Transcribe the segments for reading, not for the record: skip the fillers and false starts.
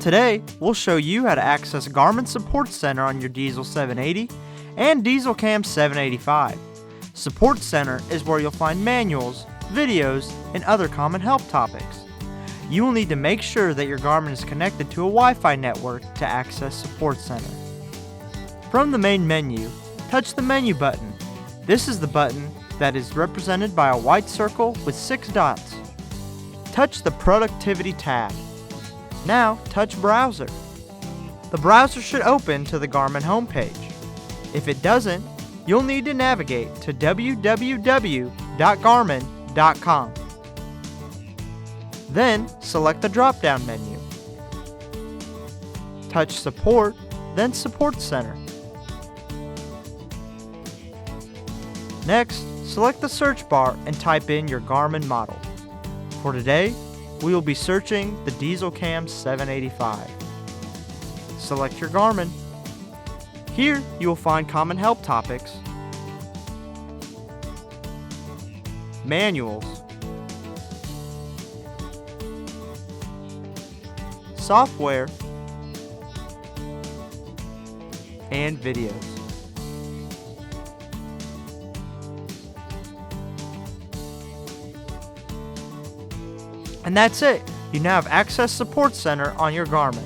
Today, we'll show you how to access Garmin Support Center on your dēzl 780 and dēzlCam 785. Support Center is where you'll find manuals, videos, and other common help topics. You will need to make sure that your Garmin is connected to a Wi-Fi network to access Support Center. From the main menu, touch the menu button. This is the button that is represented by a white circle with 6 dots. Touch the Productivity tab. Now touch Browser. The browser should open to the Garmin homepage. If it doesn't, you'll need to navigate to www.garmin.com. Then select the drop-down menu. Touch Support, then Support Center. Next, select the search bar and type in your Garmin model. For today, we will be searching the dēzlCam 785. Select your Garmin. Here, you will find common help topics, manuals, software, and videos. And that's it. You now have Access Support Center on your Garmin.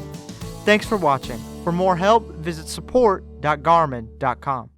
Thanks for watching. For more help, visit support.garmin.com.